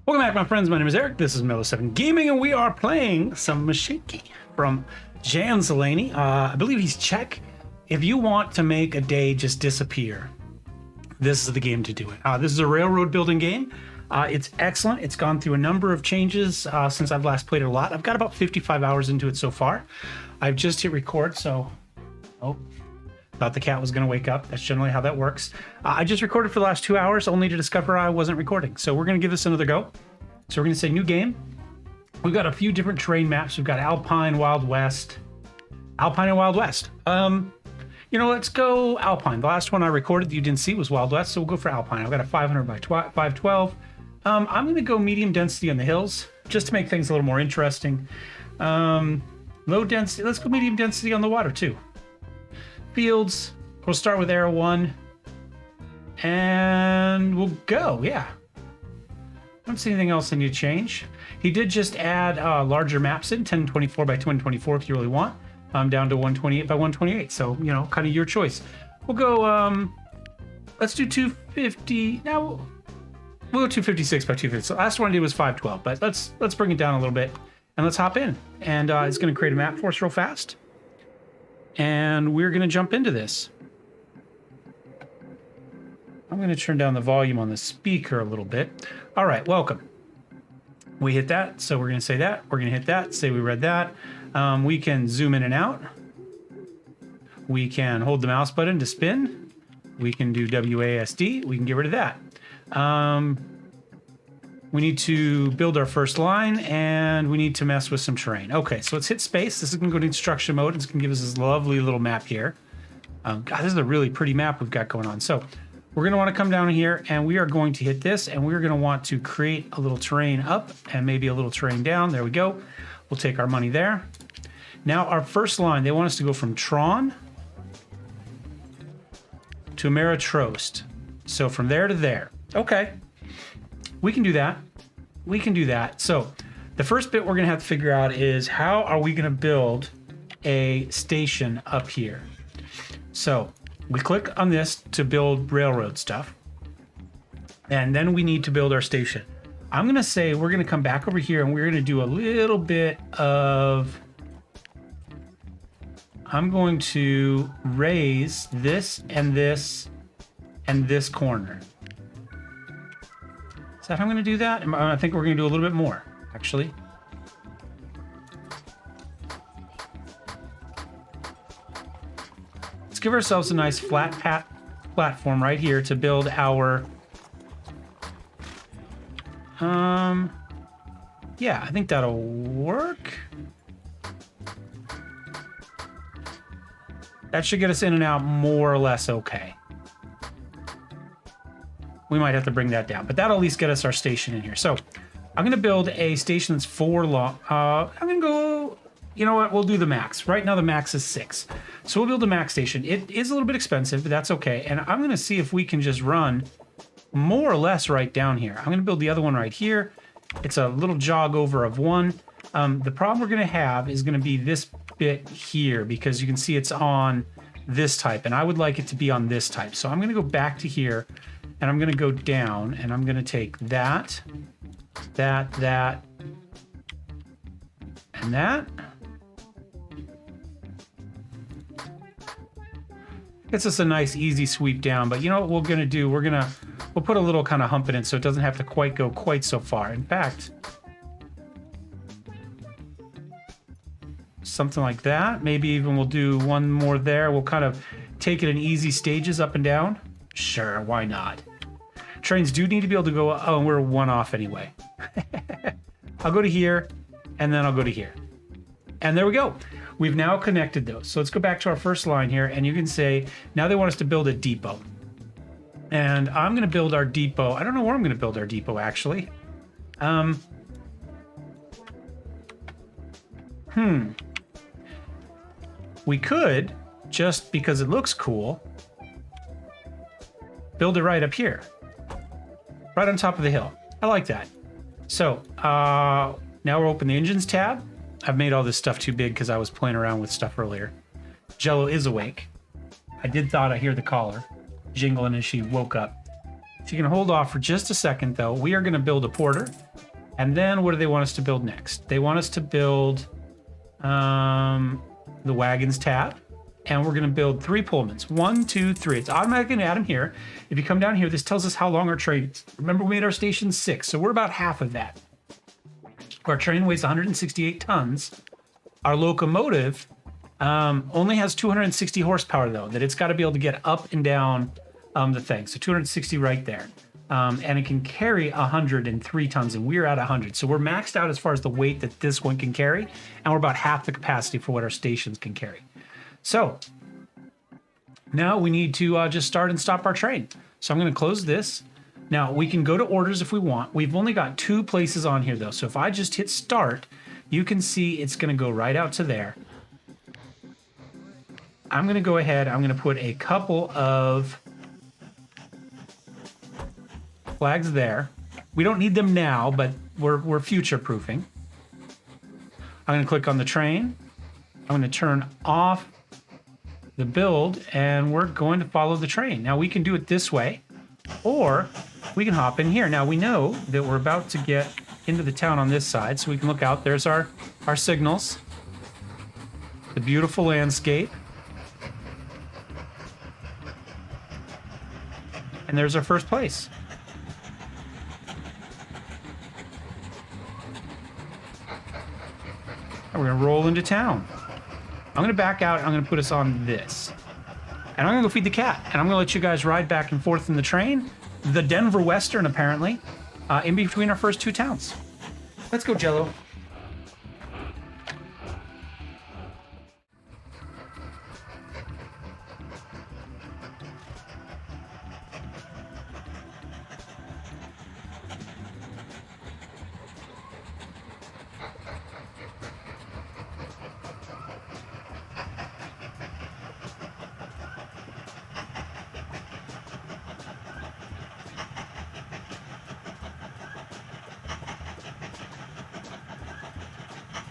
Welcome back, my friends. My name is Eric. This is Mellow7 Gaming, and we are playing some Mashinky from Jan Zeleny. I believe he's Czech. If you want to make a day just disappear, this is the game to do it. This is a railroad building game. It's excellent. It's gone through a number of changes since I've last played it a lot. I've got about 55 hours into it so far. I've just hit record, so... Oh, thought the cat was going to wake up. That's generally how that works. I just recorded for the last 2 hours, only to discover I wasn't recording. So we're going to give this another go. So we're going to say new game. We've got a few different terrain maps. We've got Alpine, Wild West. Alpine and Wild West. You know, let's go Alpine. The last one I recorded that you didn't see was Wild West, so we'll go for Alpine. I've got a 500 by 512. I'm going to go medium density on the hills, just to make things a little more interesting. Low density. Let's go medium density on the water, too. Fields. We'll start with arrow 1. And we'll go, yeah. I don't see anything else I need to change. He did just add larger maps in, 1024 by 1024 if you really want. Down to 128 by 128. So, you know, kind of your choice. We'll go, let's do 250. Now, we'll go 256 by 250. So last one I did was 512, but let's bring it down a little bit and let's hop in. And it's going to create a map for us real fast. And we're going to jump into this. I'm going to turn down the volume on the speaker a little bit. All right, welcome. We hit that, so we're going to say that. We're going to hit that, say we read that. We can zoom in and out. We can hold the mouse button to spin. We can do WASD. We can get rid of that. We need to build our first line, and we need to mess with some terrain. Okay, so let's hit space. This is going to go to instruction mode. It's going to give us this lovely little map here. God, this is a really pretty map we've got going on. So we're going to want to come down here, and we are going to hit this, and we're going to want to create a little terrain up and maybe a little terrain down. There we go. We'll take our money there. Now, our first line, they want us to go from Tron to Ameritrost. So from there to there. Okay. We can do that. We can do that. So the first bit we're going to have to figure out is how are we going to build a station up here? So we click on this to build railroad stuff. And then we need to build our station. I'm going to say we're going to come back over here and we're going to do a little bit of... I'm going to raise this and this and this corner. Is that how I'm going to do that? I think we're going to do a little bit more, actually. Let's give ourselves a nice flat platform right here to build our... Yeah, I think that'll work. That should get us in and out more or less okay. We might have to bring that down, but that'll at least get us our station in here. So I'm going to build a station that's 4 long. I'm going to go, you know what? We'll do the max. Right now the max is 6. So we'll build a max station. It is a little bit expensive, but that's okay. And I'm going to see if we can just run more or less right down here. I'm going to build the other one right here. It's a little jog over of 1. The problem we're going to have is going to be this bit here because you can see it's on this type and I would like it to be on this type. So I'm going to go back to here and I'm going to go down and I'm going to take that, that, and that. Gets us a nice easy sweep down, but you know what we're going to do? We'll put a little kind of hump in it so it doesn't have to quite go quite so far. In fact, something like that. Maybe even we'll do one more there. We'll kind of take it in easy stages up and down. Sure, why not? Trains do need to be able to go... Oh, we're 1 off anyway. I'll go to here, and then I'll go to here. And there we go. We've now connected those. So let's go back to our first line here, and you can say, now they want us to build a depot. And I'm going to build our depot. I don't know where I'm going to build our depot, actually. We could, just because it looks cool, build it right up here. Right on top of the hill. I like that. So, now we're open the engines tab. I've made all this stuff too big because I was playing around with stuff earlier. Jello is awake. I did thought I hear the collar jingling as she woke up. If you can hold off for just a second, though, we are going to build a porter. And then what do they want us to build next? They want us to build the wagons tab. And we're going to build 3 Pullmans. 1, 2, 3. It's automatically going to add them here. If you come down here, this tells us how long our train is. Remember, we made our station 6, so we're about half of that. Our train weighs 168 tons. Our locomotive only has 260 horsepower, though, that it's got to be able to get up and down the thing. So 260 right there. And it can carry 103 tons, and we're at 100. So we're maxed out as far as the weight that this one can carry, and we're about half the capacity for what our stations can carry. So now we need to just start and stop our train. So I'm going to close this. Now we can go to orders if we want. We've only got 2 places on here though. So if I just hit start, you can see it's going to go right out to there. I'm going to go ahead. I'm going to put a couple of flags there. We don't need them now, but we're future proofing. I'm going to click on the train. I'm going to turn off the build, and we're going to follow the train. Now we can do it this way, or we can hop in here. Now we know that we're about to get into the town on this side, so we can look out. There's our signals, the beautiful landscape, and there's our first place. And we're gonna roll into town. I'm going to back out, and I'm going to put us on this. And I'm going to go feed the cat. And I'm going to let you guys ride back and forth in the train. The Denver Western, apparently, in between our first 2 towns. Let's go, Jello.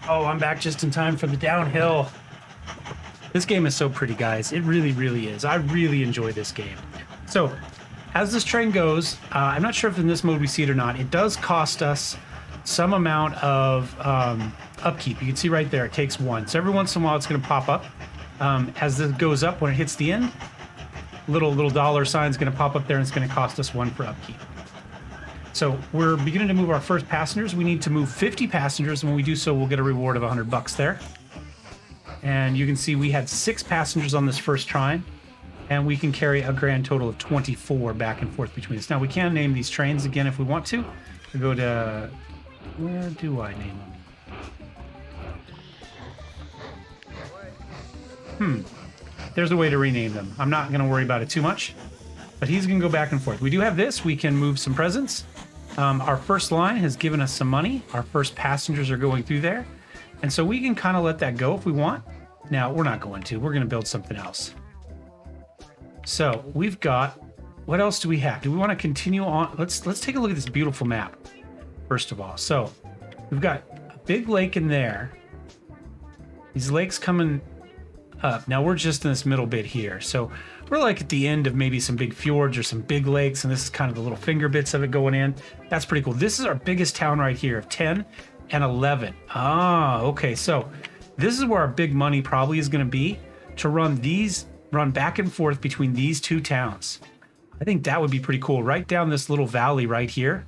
Oh, I'm back just in time for the downhill. This game is so pretty, guys. It really, really is. I really enjoy this game. So, as this train goes, I'm not sure if in this mode we see it or not. It does cost us some amount of upkeep. You can see right there, it takes 1. So every once in a while, it's going to pop up. As this goes up, when it hits the end, little dollar sign is going to pop up there, and it's going to cost us 1 for upkeep. So we're beginning to move our first passengers. We need to move 50 passengers, and when we do so, we'll get a reward of $100 there. And you can see we had 6 passengers on this first try, and we can carry a grand total of 24 back and forth between us. Now we can name these trains again if we want to. We go to, where do I name them? There's a way to rename them. I'm not going to worry about it too much, but he's going to go back and forth. We do have this. We can move some presents. Our first line has given us some money. Our first passengers are going through there. And so we can kind of let that go if we want. Now, we're not going to. We're going to build something else. So we've got, what else do we have? Do we want to continue on? Let's take a look at this beautiful map, first of all. So we've got a big lake in there. These lakes coming up. Now we're just in this middle bit here. So we're like at the end of maybe some big fjords or some big lakes, and this is kind of the little finger bits of it going in. That's pretty cool. This is our biggest town right here of 10 and 11. Ah, okay. So this is where our big money probably is going to be, to run back and forth between these 2 towns. I think that would be pretty cool. Right down this little valley right here.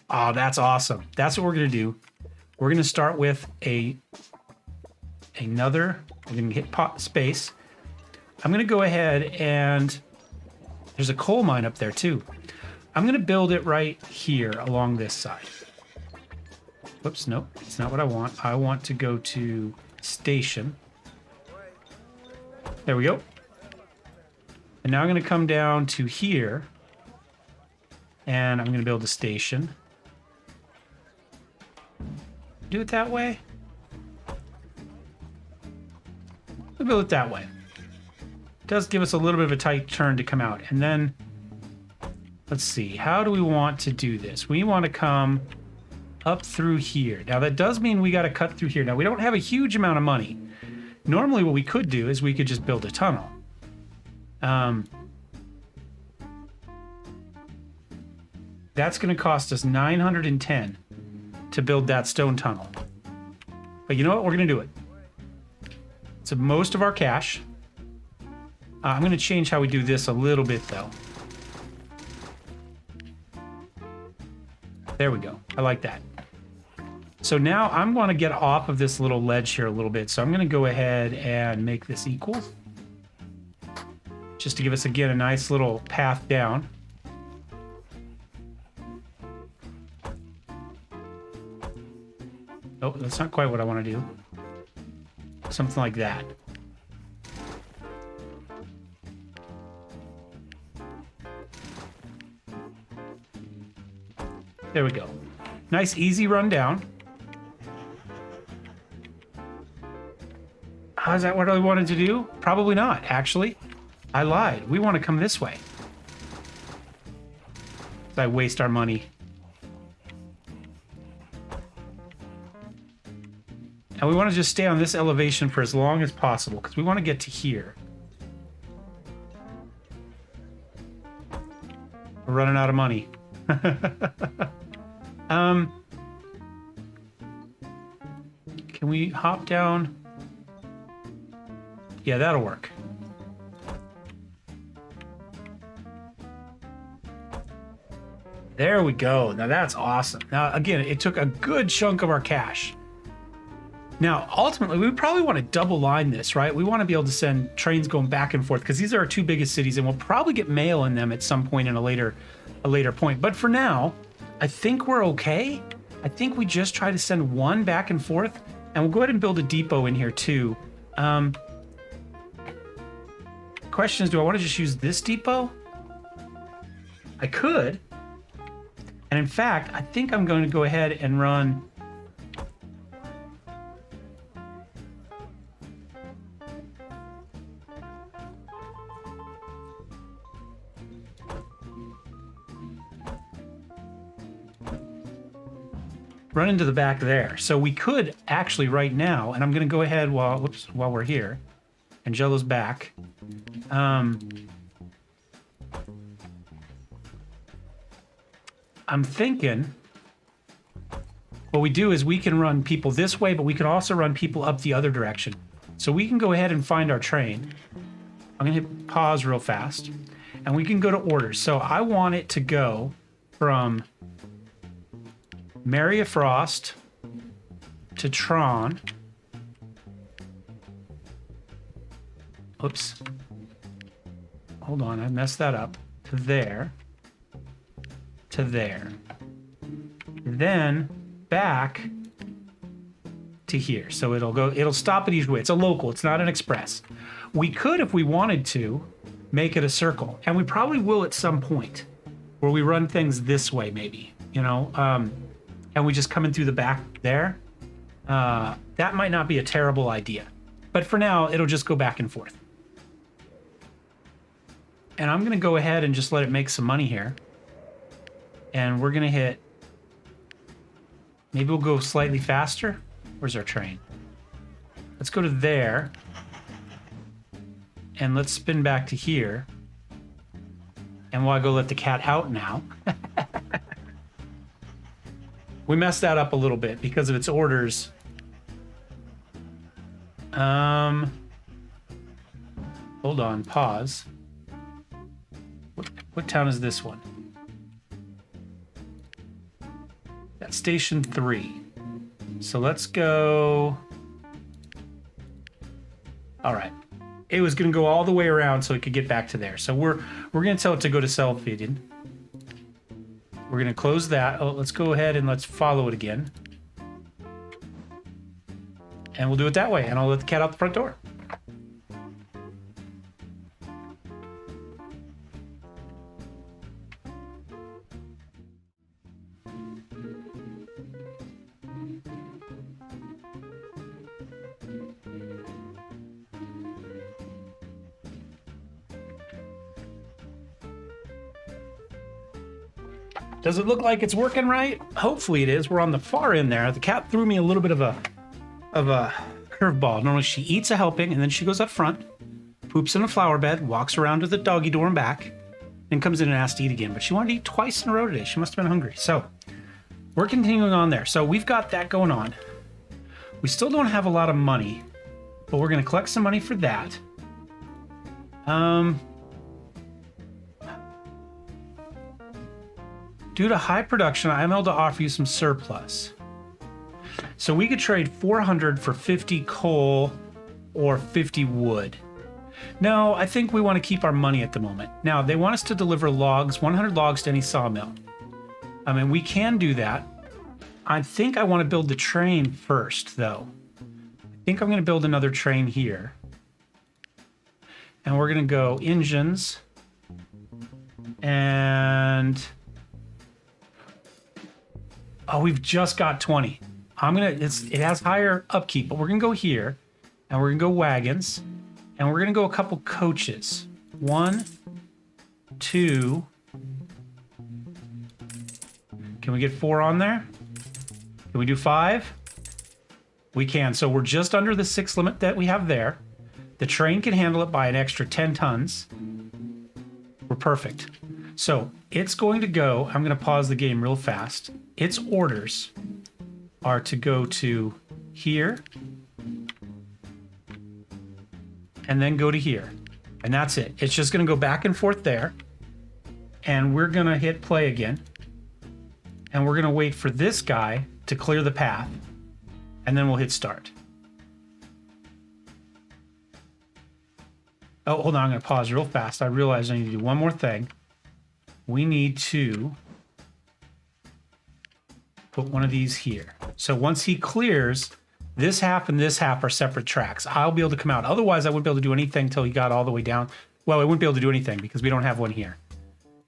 Oh, that's awesome. That's what we're going to do. We're going to start with we're going to hit space. I'm going to go ahead, and there's a coal mine up there too. I'm going to build it right here along this side. Whoops, nope, it's not what I want. I want to go to station. There we go. And now I'm going to come down to here, and I'm going to build a station. Do it that way. We'll build it that way. It does give us a little bit of a tight turn to come out. And then, let's see, how do we want to do this? We want to come up through here. Now that does mean we got to cut through here. Now we don't have a huge amount of money. Normally what we could do is we could just build a tunnel. That's going to cost us 910 to build that stone tunnel. But you know what? We're going to do it. So most of our cash. I'm going to change how we do this a little bit, though. There we go. I like that. So now I'm going to get off of this little ledge here a little bit. So I'm going to go ahead and make this equal. Just to give us, again, a nice little path down. Oh, that's not quite what I want to do. Something like that. There we go. Nice, easy run down. Is that what I wanted to do? Probably not, actually. I lied. We want to come this way. I waste our money. And we want to just stay on this elevation for as long as possible, because we want to get to here. We're running out of money. Can we hop down? Yeah, that'll work. There we go. Now that's awesome. Now, again, it took a good chunk of our cash. Now, ultimately, we probably want to double line this, right? We want to be able to send trains going back and forth because these are our two biggest cities, and we'll probably get mail in them at some point in a later point. But for now, I think we're okay. I think we just try to send one back and forth, and we'll go ahead and build a depot in here too. Question is, do I want to just use this depot? I could. And in fact, I think I'm going to go ahead and run... run into the back there. So we could actually right now, and I'm going to go ahead while we're here, and Jello's back. I'm thinking what we do is we can run people this way, but we can also run people up the other direction. So we can go ahead and find our train. I'm going to hit pause real fast, and we can go to orders. So I want it to go from Maria Frost to Tron. Oops. Hold on, I messed that up. To there. To there. Then back to here. So it'll stop at each way. It's a local, it's not an express. We could, if we wanted to, make it a circle. And we probably will at some point, where we run things this way maybe, you know, and we just come in through the back there. That might not be a terrible idea. But for now, it'll just go back and forth. And I'm gonna go ahead and just let it make some money here. And we're gonna hit, maybe we'll go slightly faster. Where's our train? Let's go to there. And let's spin back to here. And we'll go let the cat out now. We messed that up a little bit because of its orders. Hold on, pause. What town is this one? That's Station 3. So let's go... All right. It was going to go all the way around so it could get back to there. So we're going to tell it to go to self-feeding. We're going to close that. Oh, let's go ahead and let's follow it again. And we'll do it that way. And I'll let the cat out the front door. Does it look like it's working right? Hopefully it is. We're on the far end there. The cat threw me a little bit of a curveball. Normally she eats a helping and then she goes up front, poops in a flower bed, walks around to the doggy door and back, and comes in and asks to eat again. But she wanted to eat twice in a row today. She must have been hungry. So we're continuing on there. So we've got that going on. We still don't have a lot of money, but we're going to collect some money for that. Due to high production, I'm able to offer you some surplus. So we could trade 400 for 50 coal or 50 wood. No, I think we want to keep our money at the moment. Now, they want us to deliver logs, 100 logs to any sawmill. I mean, we can do that. I think I want to build the train first, though. I think I'm going to build another train here. And we're going to go engines. And... oh, we've just got 20. It has higher upkeep, but we're going to go here. And we're going to go wagons. And we're going to go a couple coaches. 1, 2. Can we get 4 on there? Can we do 5? We can. So we're just under the 6 limit that we have there. The train can handle it by an extra 10 tons. We're perfect. So it's going to go, I'm going to pause the game real fast. Its orders are to go to here and then go to here. And that's it. It's just going to go back and forth there. And we're going to hit play again. And we're going to wait for this guy to clear the path. And then we'll hit start. Oh, hold on. I'm going to pause real fast. I realize I need to do one more thing. We need to put one of these here. So once he clears, this half and this half are separate tracks. I'll be able to come out. Otherwise, I wouldn't be able to do anything until he got all the way down. Well, I wouldn't be able to do anything because we don't have one here.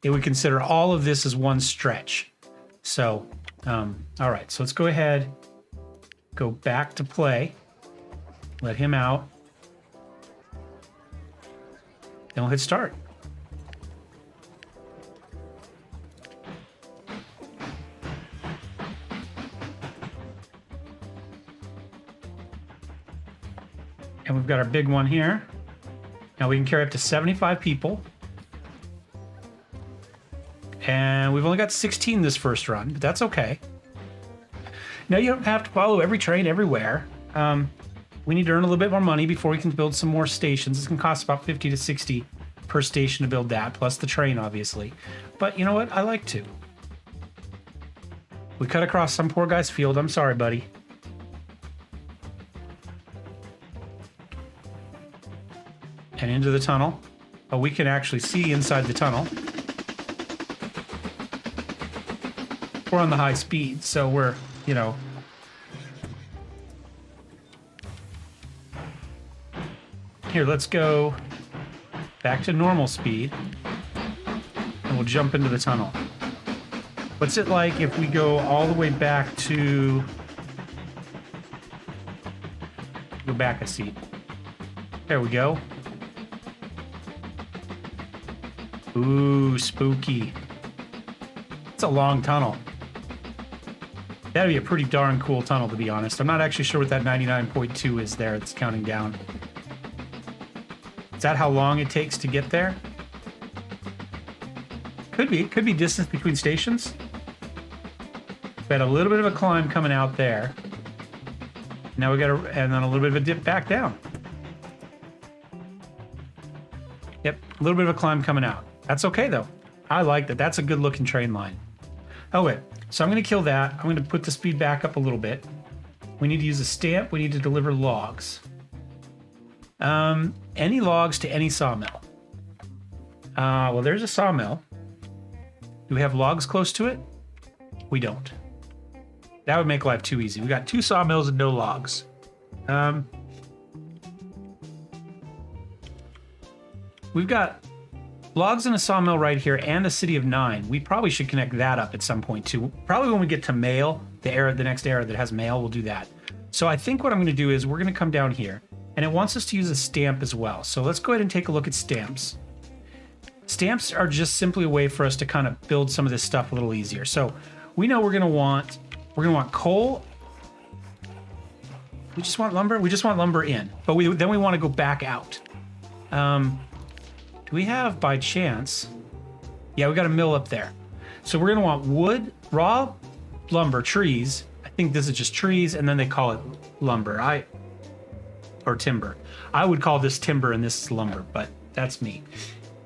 It would consider all of this as one stretch. So, all right. So let's go ahead, go back to play, let him out. Then we'll hit start. And we've got our big one here. Now we can carry up to 75 people. And we've only got 16 this first run, but that's okay. Now you don't have to follow every train everywhere. We need to earn a little bit more money before we can build some more stations. It's going to cost about 50 to 60 per station to build that, plus the train, obviously. But you know what? I like to. We cut across some poor guy's field. I'm sorry, buddy. And into the tunnel. Oh, we can actually see inside the tunnel. We're on the high speed, so we're, you know... Here, let's go back to normal speed. And we'll jump into the tunnel. What's it like if we go all the way back to... Go back a seat. There we go. Ooh, spooky. It's a long tunnel. That'd be a pretty darn cool tunnel, to be honest. I'm not actually sure what that 99.2 is there. It's counting down. Is that how long it takes to get there? Could be. Could be distance between stations. We had a little bit of a climb coming out there. Now we got and then a little bit of a dip back down. Yep, a little bit of a climb coming out. That's okay, though. I like that. That's a good-looking train line. Oh, wait. So I'm going to kill that. I'm going to put the speed back up a little bit. We need to use a stamp. We need to deliver logs. Any logs to any sawmill. Well, there's a sawmill. Do we have logs close to it? We don't. That would make life too easy. We got 2 sawmills and no logs. We've got logs in a sawmill right here and a city of 9. We probably should connect that up at some point too. Probably when we get to mail, the next era that has mail, we'll do that. So I think what I'm going to do is we're going to come down here, and it wants us to use a stamp as well. So let's go ahead and take a look at stamps. Stamps are just simply a way for us to kind of build some of this stuff a little easier. So we know we're going to want coal. We just want lumber. We just want lumber in, but then we want to go back out. Do we have, by chance? Yeah, we got a mill up there. So we're going to want wood, raw lumber, trees. I think this is just trees, and then they call it lumber. Or timber. I would call this timber and this is lumber, but that's me.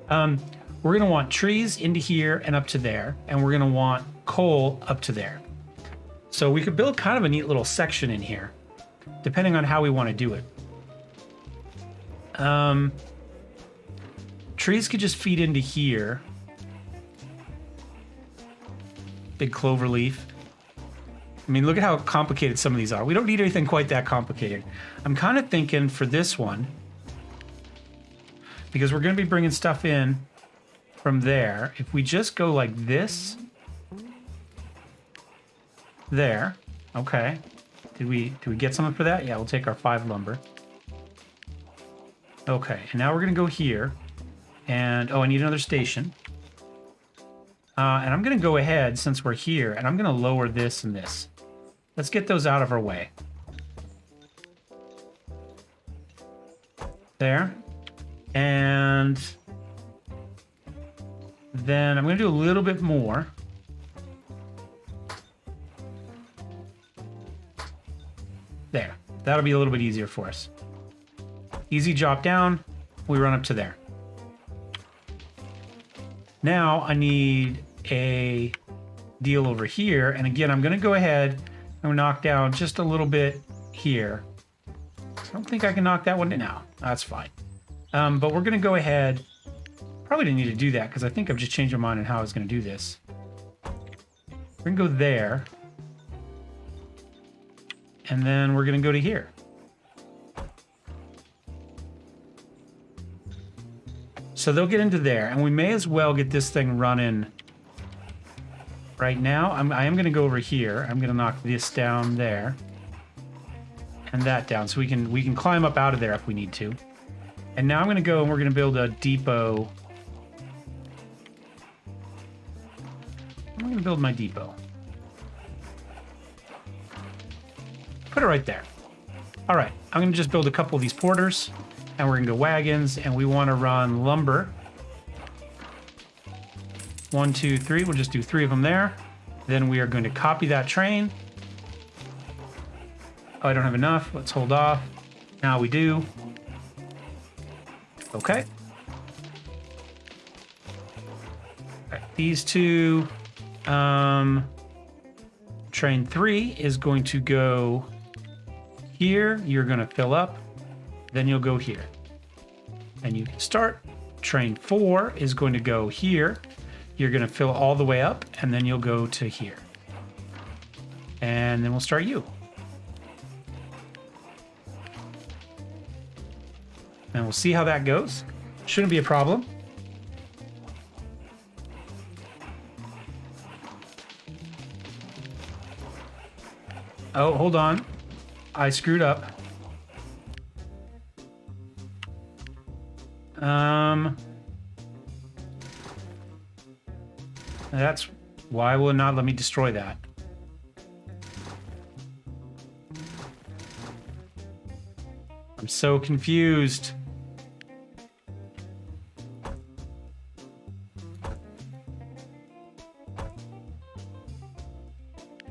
We're gonna want trees into here and up to there, and we're gonna want coal up to there. So we could build kind of a neat little section in here, depending on how we want to do it. Trees could just feed into here. Big clover leaf. I mean, look at how complicated some of these are. We don't need anything quite that complicated. I'm kind of thinking for this one, because we're going to be bringing stuff in from there, if we just go like this, there, okay. Did we get something for that? Yeah, we'll take our 5 lumber. Okay, and now we're going to go here, and oh, I need another station. And I'm going to go ahead, since we're here, and I'm going to lower this and this. Let's get those out of our way. There. And then I'm going to do a little bit more. There. That'll be a little bit easier for us. Easy drop down. We run up to there. Now I need a deal over here. And again, I'm going to go ahead and knock down just a little bit here. I don't think I can knock that one down. No, that's fine. But we're going to go ahead. Probably didn't need to do that because I think I've just changed my mind on how I was going to do this. We're going to go there. And then we're going to go to here. So they'll get into there, and we may as well get this thing running right now. I am going to go over here. I'm going to knock this down there and that down, so we can climb up out of there if we need to. And now I'm going to go and we're going to build a depot. I'm going to build my depot. Put it right there. All right, I'm going to just build a couple of these porters. And we're going to go wagons, and we want to run lumber. 1, 2, 3. We'll just do 3 of them there. Then we are going to copy that train. Oh, I don't have enough. Let's hold off. Now we do. Okay. All right, these two. Train 3 is going to go here. You're going to fill up. Then you'll go here. And you can start. Train 4 is going to go here. You're going to fill all the way up, and then you'll go to here. And then we'll start you. And we'll see how that goes. Shouldn't be a problem. Oh, hold on. I screwed up. That's why will it not let me destroy that? I'm so confused.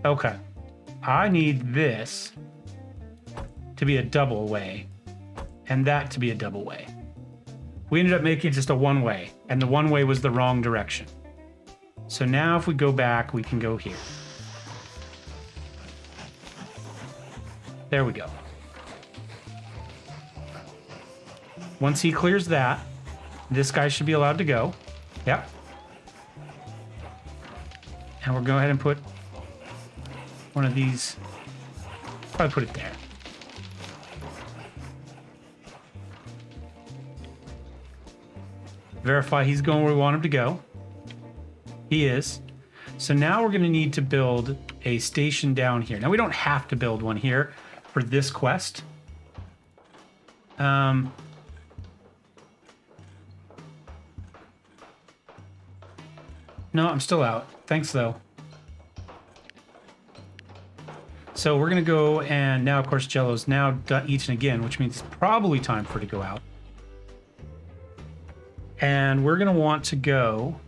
Okay. I need this to be a double way and that to be a double way. We ended up making just a one-way, and the one-way was the wrong direction. So now if we go back, we can go here. There we go. Once he clears that, this guy should be allowed to go. Yep. And we'll go ahead and put one of these, probably put it there. Verify he's going where we want him to go. He is. So now we're going to need to build a station down here. Now we don't have to build one here for this quest. No, I'm still out. Thanks though. So we're going to go, and now of course Jello's now eaten again, which means it's probably time for it to go out. And we're going to want to go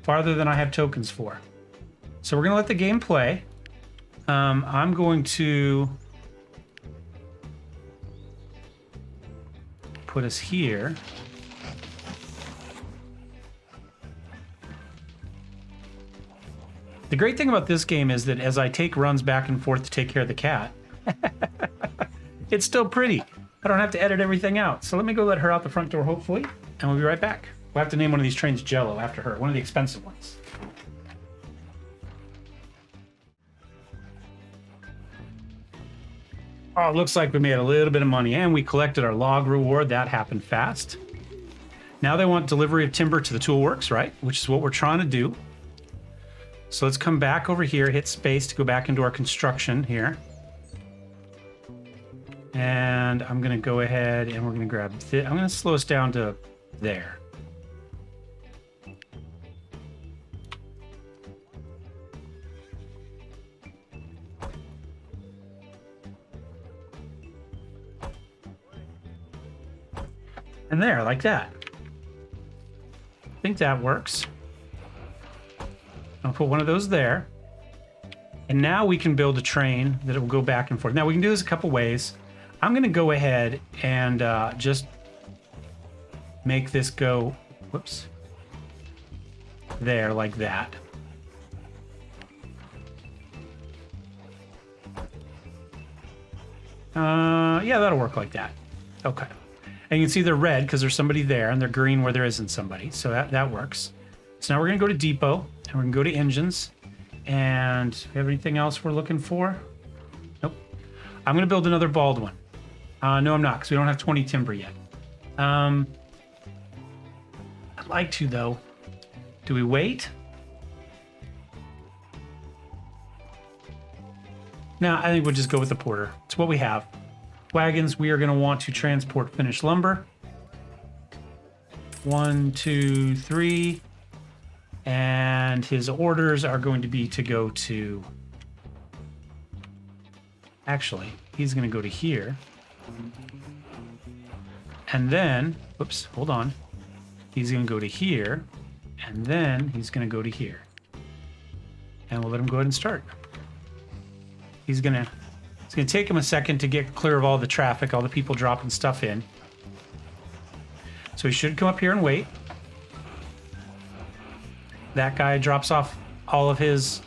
farther than I have tokens for. So we're going to let the game play. I'm going to put us here. The great thing about this game is that as I take runs back and forth to take care of the cat, it's still pretty. I don't have to edit everything out. So let me go let her out the front door, hopefully, and we'll be right back. We'll have to name one of these trains Jello after her, one of the expensive ones. Oh, it looks like we made a little bit of money, and we collected our log reward. That happened fast. Now they want delivery of timber to the toolworks, right? Which is what we're trying to do. So let's come back over here, hit space to go back into our construction here. And I'm going to go ahead and we're going to grab this. I'm going to slow us down to there. And there, like that. I think that works. I'll put one of those there. And now we can build a train that it will go back and forth. Now we can do this a couple ways. I'm going to go ahead and just make this go, whoops, there, like that. Yeah, that'll work like that. Okay. And you can see they're red because there's somebody there, and they're green where there isn't somebody. So that works. So now we're going to go to depot, and we're going to go to engines. And do we have anything else we're looking for? Nope. I'm going to build another bald one. No, I'm not, because we don't have 20 timber yet. I'd like to, though. Do we wait? No, I think we'll just go with the porter. It's what we have. Wagons, we are going to want to transport finished lumber. 1, 2, 3. And his orders are going to be to go to... Actually, he's going to go to here. And then, whoops, hold on. He's going to go to here. And then he's going to go to here. And we'll let him go ahead and start. It's going to take him a second to get clear of all the traffic, all the people dropping stuff in. So he should come up here and wait. That guy drops off all of his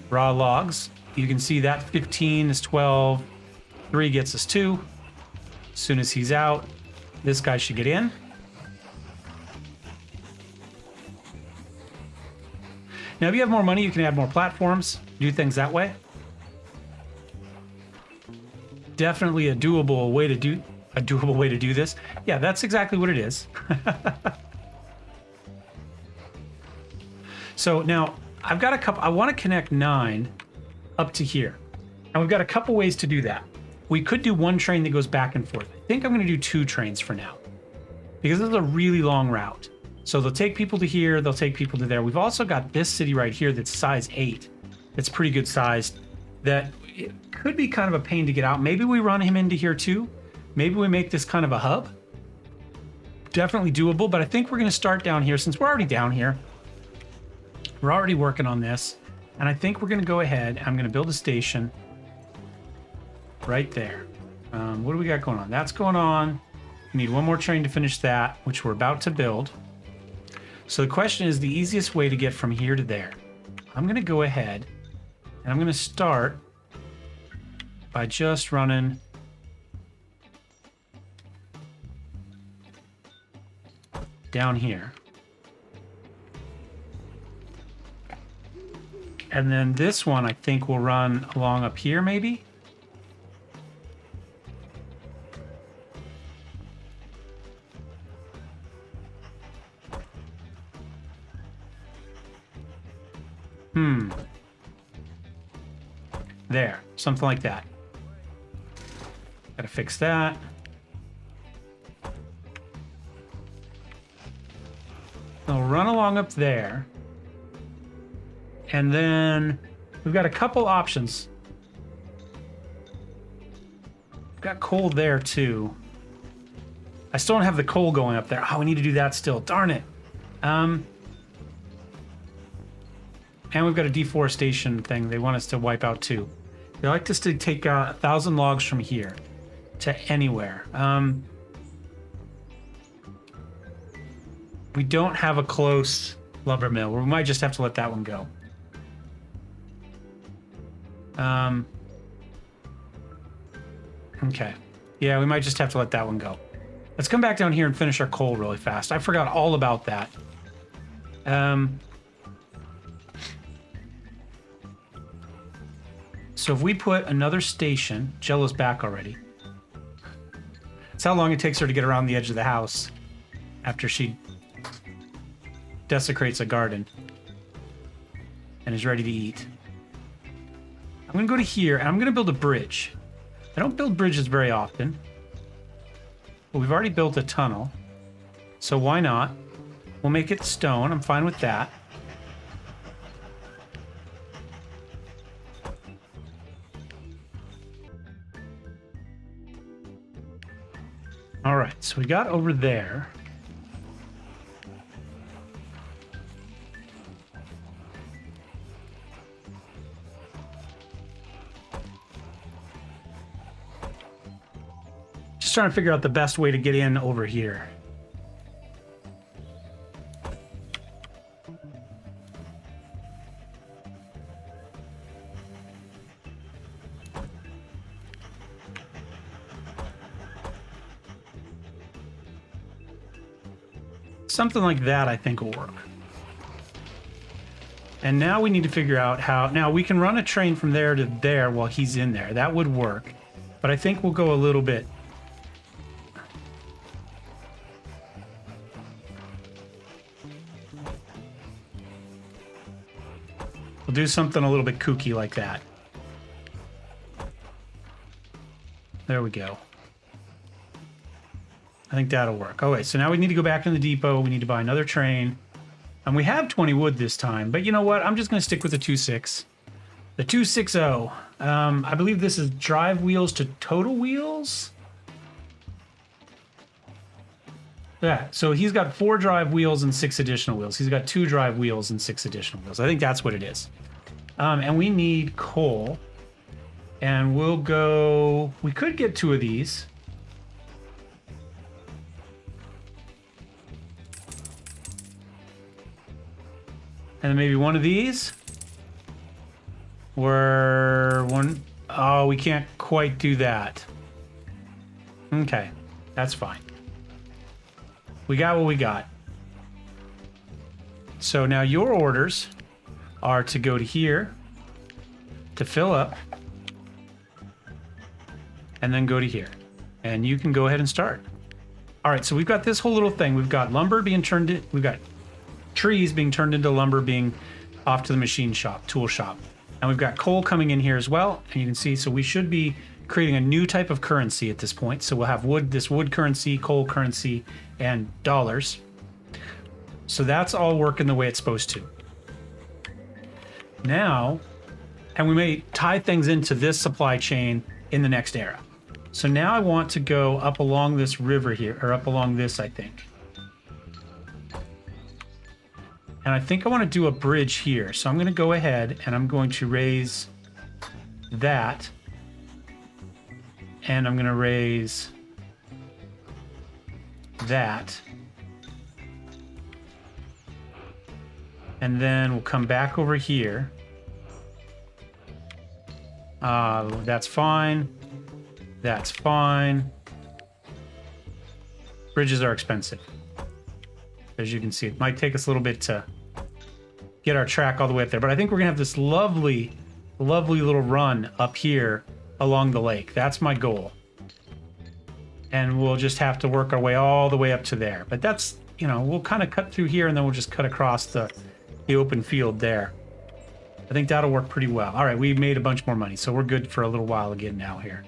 raw logs. You can see that 15 is 12. 3 gets us 2. As soon as he's out, this guy should get in. Now, if you have more money, you can add more platforms, do things that way. Definitely a doable way to do this. Yeah, that's exactly what it is. So now I've got a couple, I want to connect 9 up to here. And we've got a couple ways to do that. We could do one train that goes back and forth. I think I'm going to do 2 trains for now, because this is a really long route. So they'll take people to here, they'll take people to there. We've also got this city right here that's size 8. It's pretty good sized. That it could be kind of a pain to get out. Maybe we run him into here too. Maybe we make this kind of a hub. Definitely doable, but I think we're going to start down here since we're already down here. We're already working on this. And I think we're going to go ahead. I'm going to build a station right there. What do we got going on? That's going on. We need one more train to finish that, which we're about to build. So the question is the easiest way to get from here to there. I'm going to go ahead and I'm going to start by just running down here. And then this one, I think, will run along up here, maybe? There, something like that. Gotta fix that. They'll run along up there. And then we've got a couple options. We've got coal there too. I still don't have the coal going up there. Oh, we need to do that still. Darn it. And we've got a deforestation thing they want us to wipe out too. They like us to take 1,000 logs from here to anywhere. We don't have a close lumber mill. We might just have to let that one go. Okay. Yeah, we might just have to let that one go. Let's come back down here and finish our coal really fast. I forgot all about that. So if we put another station, Jello's back already. It's how long it takes her to get around the edge of the house after she desecrates a garden and is ready to eat. I'm going to go to here and I'm going to build a bridge. I don't build bridges very often, but we've already built a tunnel, so why not? We'll make it stone. I'm fine with that. All right, so we got over there. Just trying to figure out the best way to get in over here. Something like that I think will work. And now we need to figure out how... Now we can run a train from there to there while he's in there. That would work. But I think we'll go a little bit... We'll do something a little bit kooky like that. There we go. I think that'll work. Okay, so now we need to go back to the depot. We need to buy another train. And we have 20 wood this time. But you know what? I'm just going to stick with the 2.6. The 260. I believe this is drive wheels to total wheels. Yeah, so he's got 4 drive wheels and 6 additional wheels. He's got 2 drive wheels and 6 additional wheels. I think that's what it is. And we need coal. And we'll go... We could get 2 of these. And then maybe 1 of these. Or 1... Oh, we can't quite do that. Okay, that's fine. We got what we got. So now your orders are to go to here, to fill up, and then go to here. And you can go ahead and start. All right, so we've got this whole little thing. We've got lumber being turned in, we've got trees being turned into lumber being off to the machine shop, tool shop. And we've got coal coming in here as well. And you can see, so we should be creating a new type of currency at this point. So we'll have wood, this wood currency, coal currency, and dollars. So that's all working the way it's supposed to. Now, and we may tie things into this supply chain in the next era. So now I want to go up along this river here, or up along this, I think. And I think I want to do a bridge here. So I'm going to go ahead and I'm going to raise that. And I'm going to raise that. And then we'll come back over here. That's fine. That's fine. Bridges are expensive. As you can see, it might take us a little bit to get our track all the way up there. But I think we're going to have this lovely, lovely little run up here along the lake. That's my goal. And we'll just have to work our way all the way up to there. But that's, you know, we'll kind of cut through here and then we'll just cut across the open field there. I think that'll work pretty well. All right, we made a bunch more money, so we're good for a little while again now here.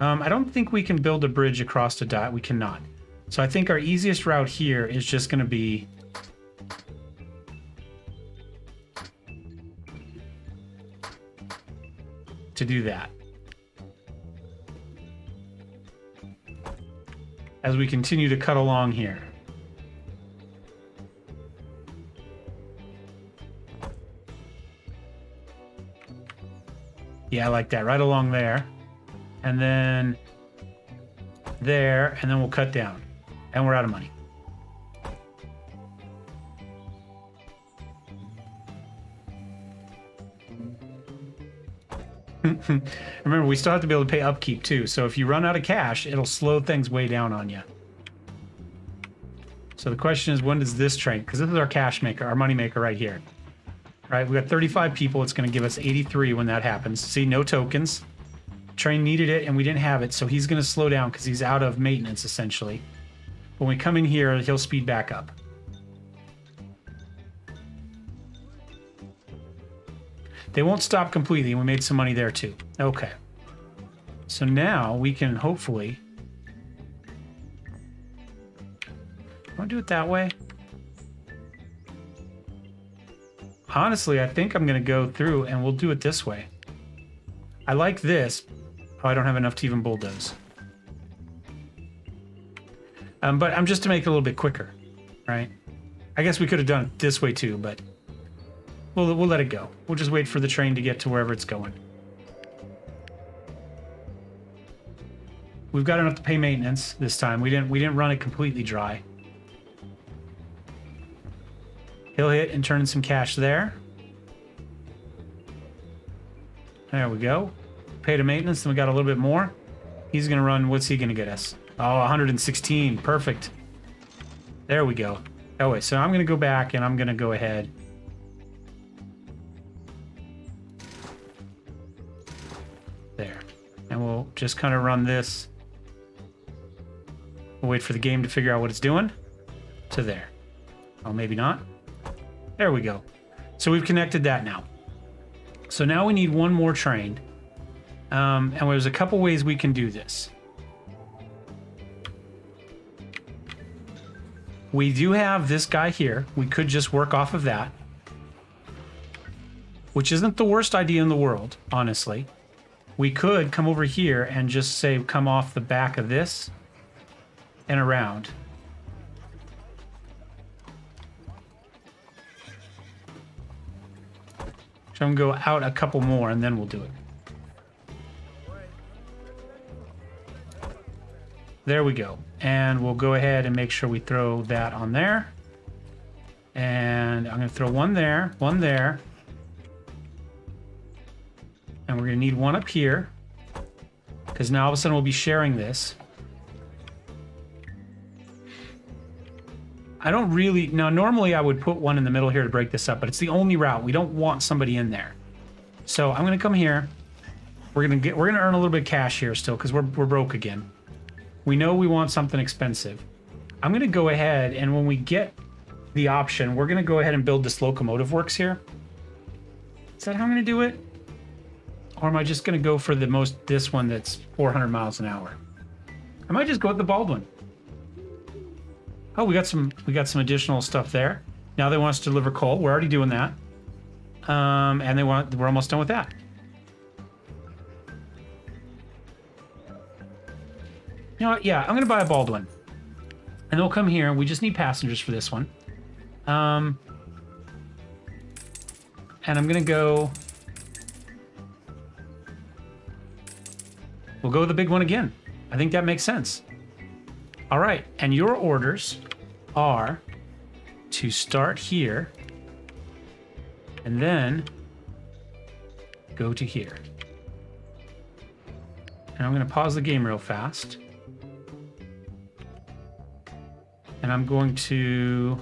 I don't think we can build a bridge across the dot. We cannot. So I think our easiest route here is just going to be to do that. As we continue to cut along here. Yeah, I like that. Right along there. And then there, and then we'll cut down. And we're out of money. Remember, we still have to be able to pay upkeep too. So if you run out of cash, it'll slow things way down on you. So the question is, when does this train? Because this is our cash maker, our money maker right here. Right, we got 35 people. It's going to give us 83 when that happens. See, no tokens. Train needed it and we didn't have it, so he's going to slow down because he's out of maintenance essentially. When we come in here, he'll speed back up. They won't stop completely, and we made some money there too. Okay. So now we can hopefully... Want to do it that way? Honestly, I think I'm going to go through and we'll do it this way. I like this. Oh, I don't have enough to even bulldoze. But I'm just to make it a little bit quicker, right? I guess we could have done it this way too, but we'll let it go. We'll just wait for the train to get to wherever it's going. We've got enough to pay maintenance this time. We didn't run it completely dry. He'll hit and turn in some cash there. There we go. Paid a maintenance, and we got a little bit more. He's going to run, what's he going to get us? Oh, 116. Perfect. There we go. Oh, wait, so I'm going to go back, and I'm going to go ahead. There. And we'll just kind of run this. We'll wait for the game to figure out what it's doing. To there. Oh, maybe not. There we go. So we've connected that now. So now we need one more train. And there's a couple ways we can do this. We do have this guy here. We could just work off of that. Which isn't the worst idea in the world, honestly. We could come over here and just say, come off the back of this and around. So I'm going to go out a couple more and then we'll do it. There we go. And we'll go ahead and make sure we throw that on there. And I'm going to throw one there, one there. And we're going to need one up here. Because now all of a sudden we'll be sharing this. I don't really... Now, normally I would put one in the middle here to break this up, but it's the only route. We don't want somebody in there. So I'm going to come here. We're going to earn a little bit of cash here still because we're broke again. We know we want something expensive. I'm going to go ahead, and when we get the option, we're going to go ahead and build this locomotive works here. Is that how I'm going to do it? Or am I just going to go for this one that's 400 miles an hour? I might just go with the Baldwin. Oh, we got some additional stuff there. Now they want us to deliver coal. We're already doing that. And we're almost done with that. You know what? Yeah, I'm going to buy a Baldwin. And they'll come here. We just need passengers for this one. And I'm going to go... We'll go with the big one again. I think that makes sense. All right, and your orders are to start here and then go to here. And I'm going to pause the game real fast. And I'm going to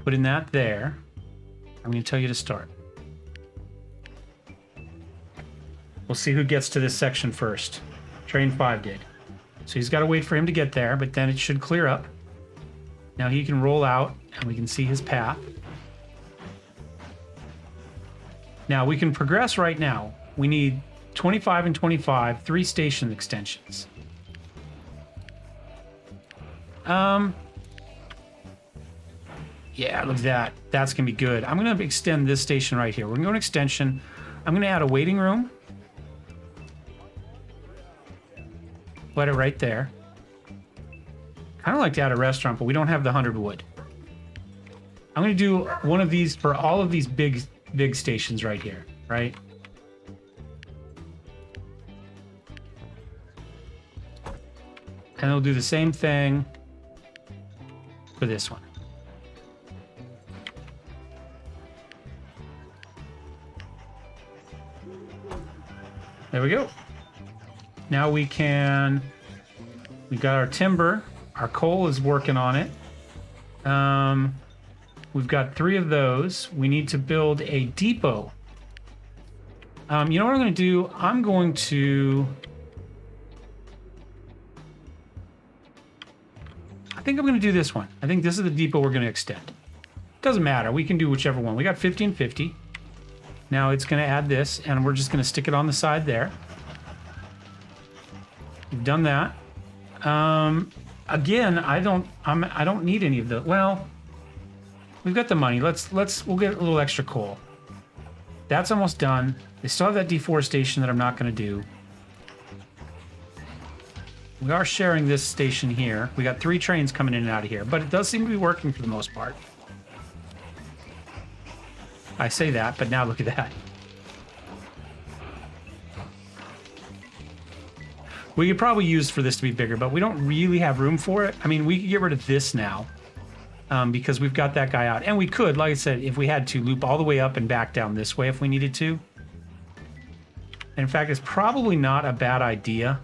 put in that there. I'm going to tell you to start. We'll see who gets to this section first. Train 5 did. So he's got to wait for him to get there, but then it should clear up. Now he can roll out, and we can see his path. Now we can progress right now. We need 25 and 25, 3 station extensions. Yeah, look at that. That's going to be good. I'm going to extend this station right here. We're going to go an extension. I'm going to add a waiting room. Let it right there. Kind of like to add a restaurant, but we don't have the 100 wood. I'm going to do one of these for all of these big stations right here, right? And we'll do the same thing for this one. There we go. Now we got our timber. Our coal is working on it. We've got 3 of those. We need to build a depot. You know what I'm going to do? I'm going to... I think I'm going to do this one. I think this is the depot we're going to extend. Doesn't matter. We can do whichever one. We got 50 and 50. Now it's going to add this, and we're just going to stick it on the side there. We've done that. Again, I don't need any of the... Well, we've got the money. We'll get a little extra coal. That's almost done. They still have that deforestation that I'm not going to do. We are sharing this station here. We got 3 trains coming in and out of here, but it does seem to be working for the most part. I say that, but now look at that. We could probably use for this to be bigger, but we don't really have room for it. I mean, we could get rid of this now because we've got that guy out. And we could, like I said, if we had to, loop all the way up and back down this way if we needed to. And in fact, it's probably not a bad idea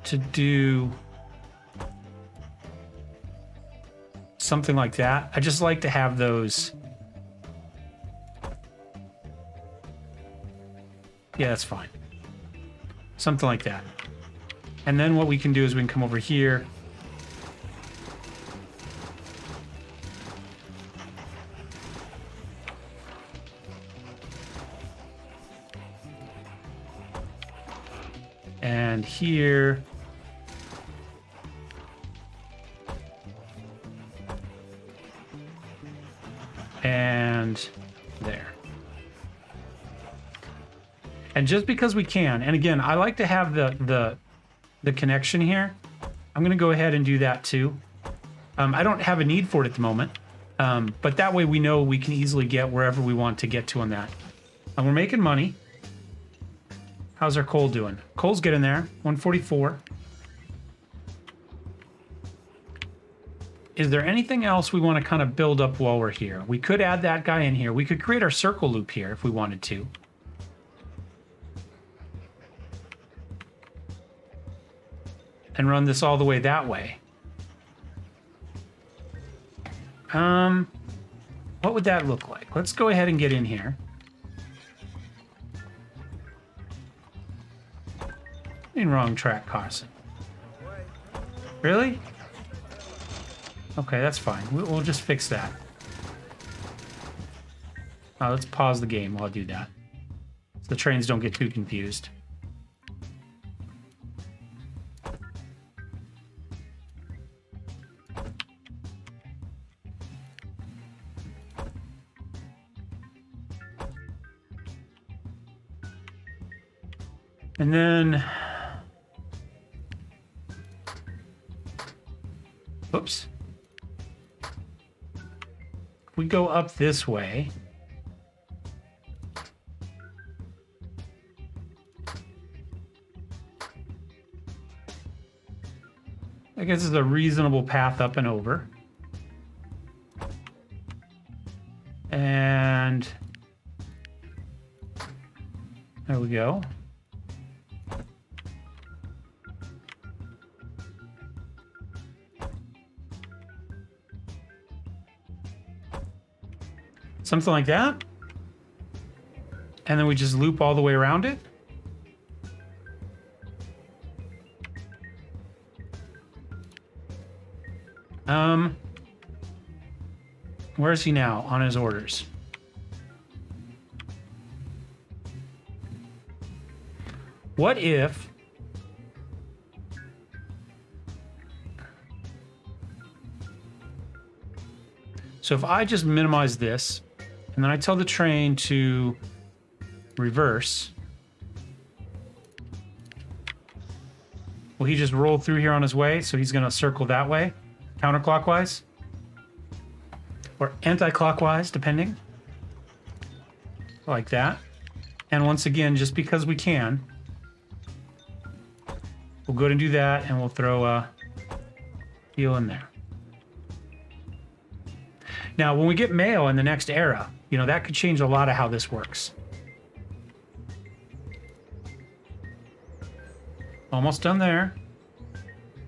to do something like that. I just like to have those. Yeah, that's fine. Something like that. And then what we can do is we can come over here. And here. And there. And just because we can, and again, I like to have the connection here. I'm going to go ahead and do that too. I don't have a need for it at the moment, but that way we know we can easily get wherever we want to get to on that. And we're making money. How's our coal doing? Coal's getting there, 144. Is there anything else we want to kind of build up while we're here? We could add that guy in here. We could create our circle loop here if we wanted to. And run this all the way that way. What would that look like? Let's go ahead and get in here. In wrong track, Carson. Really? Okay, that's fine. We'll just fix that. Let's pause the game while I do that, so the trains don't get too confused. And then, oops. We go up this way. I guess it's a reasonable path up and over. And there we go. Something like that. And then we just loop all the way around it. Where is he now on his orders? What if so if I just minimize this And then I tell the train to reverse. Will he just roll through here on his way? So he's going to circle that way, counterclockwise or anti-clockwise, depending. Like that. And once again, just because we can, we'll go ahead and do that, and we'll throw a deal in there. Now, when we get mail in the next era, you know, that could change a lot of how this works. Almost done there.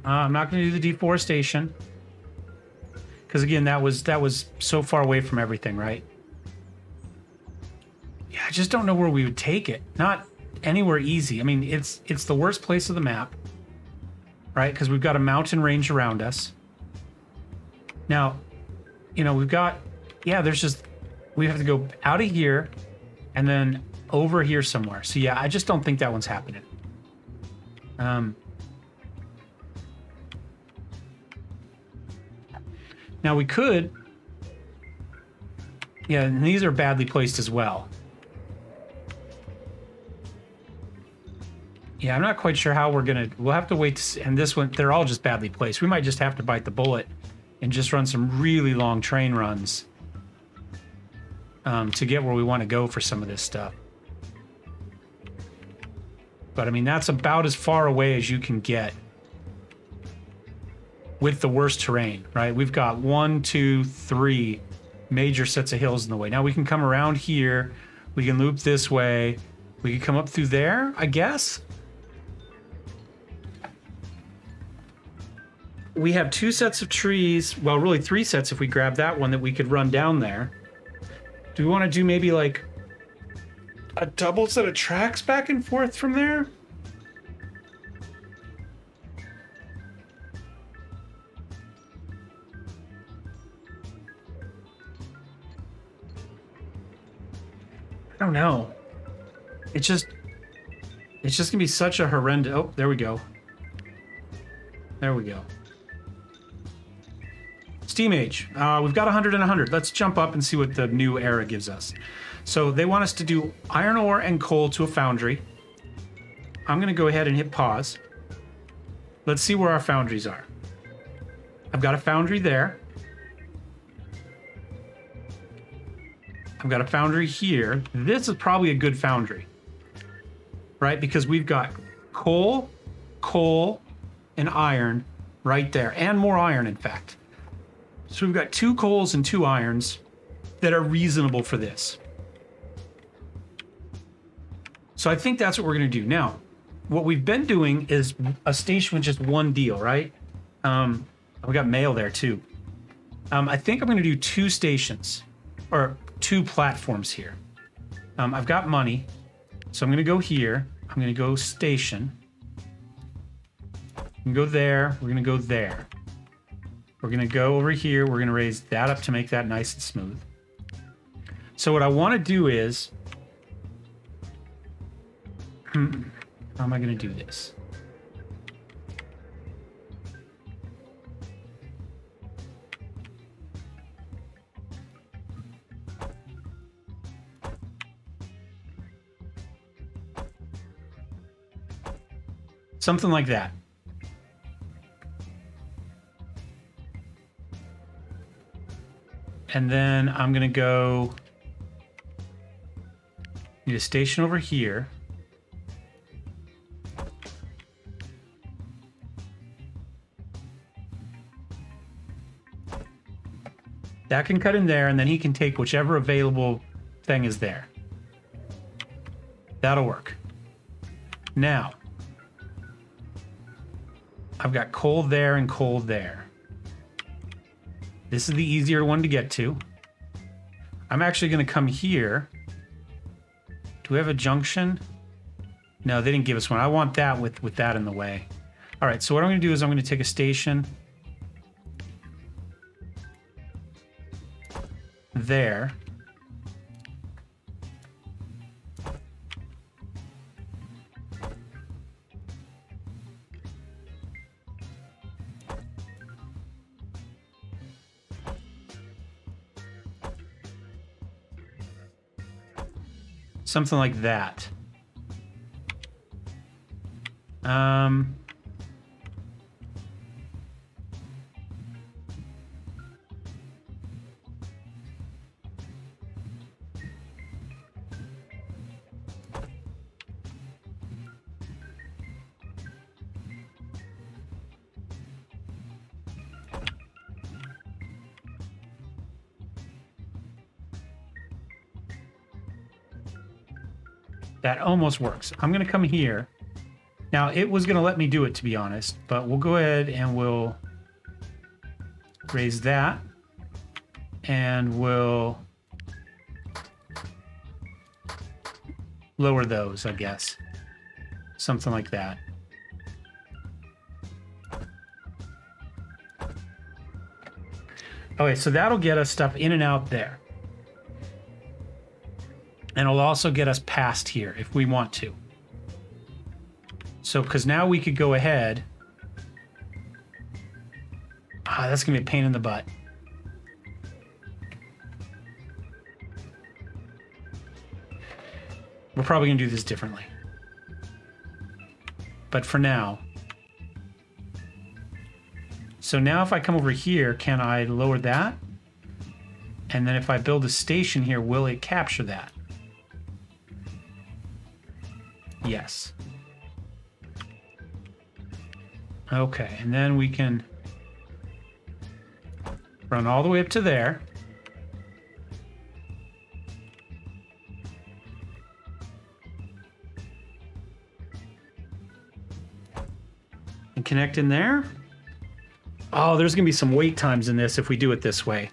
I'm not going to do the deforestation. Because again, that was so far away from everything, right? Yeah, I just don't know where we would take it. Not anywhere easy. I mean, it's the worst place of the map, right? Because we've got a mountain range around us. Now, you know, we've got, yeah, there's just, we have to go out of here and then over here somewhere. So yeah, I just don't think that one's happening. Now we could, yeah, and these are badly placed as well. Yeah, I'm not quite sure how we'll have to wait to see, and this one, they're all just badly placed. We might just have to bite the bullet and just run some really long train runs to get where we want to go for some of this stuff. But I mean, that's about as far away as you can get with the worst terrain, right? We've got 1, 2, 3 major sets of hills in the way. Now we can come around here. We can loop this way. We can come up through there, I guess. We have 2 sets of trees. Well, really 3 sets if we grab that one that we could run down there. Do we want to do maybe like a double set of tracks back and forth from there? I don't know. It's just gonna be such a horrendous. Oh, there we go. There we go. Steam Age. We've got 100 and 100. Let's jump up and see what the new era gives us. So they want us to do iron ore and coal to a foundry. I'm gonna go ahead and hit pause. Let's see where our foundries are. I've got a foundry there. I've got a foundry here. This is probably a good foundry, right? Because we've got coal, and iron right there, and more iron, in fact. So we've got 2 coals and 2 irons that are reasonable for this. So I think that's what we're going to do. Now, what we've been doing is a station with just 1 deal, right? We got mail there too. I think I'm going to do 2 stations, or 2 platforms here. I've got money, so I'm going to go here. I'm going to go station. We can go there. We're going to go there. We're going to go over here. We're going to raise that up to make that nice and smooth. So what I want to do is, how am I going to do this? Something like that. And then I'm going to go, need a station over here. That can cut in there, and then he can take whichever available thing is there. That'll work. Now, I've got coal there and coal there. This is the easier one to get to. I'm actually going to come here. Do we have a junction? No, they didn't give us one. I want that with that in the way. All right, so what I'm going to do is I'm going to take a station there. Something like that. That almost works. I'm going to come here. Now, it was going to let me do it, to be honest, but we'll go ahead and we'll raise that. And we'll lower those, I guess. Something like that. Okay, so that'll get us stuff in and out there. And it'll also get us past here if we want to. So, because now we could go ahead. That's going to be a pain in the butt. We're probably going to do this differently. But for now. So now if I come over here, can I lower that? And then if I build a station here, will it capture that? Yes. Okay, and then we can run all the way up to there. And connect in there. Oh, there's going to be some wait times in this if we do it this way.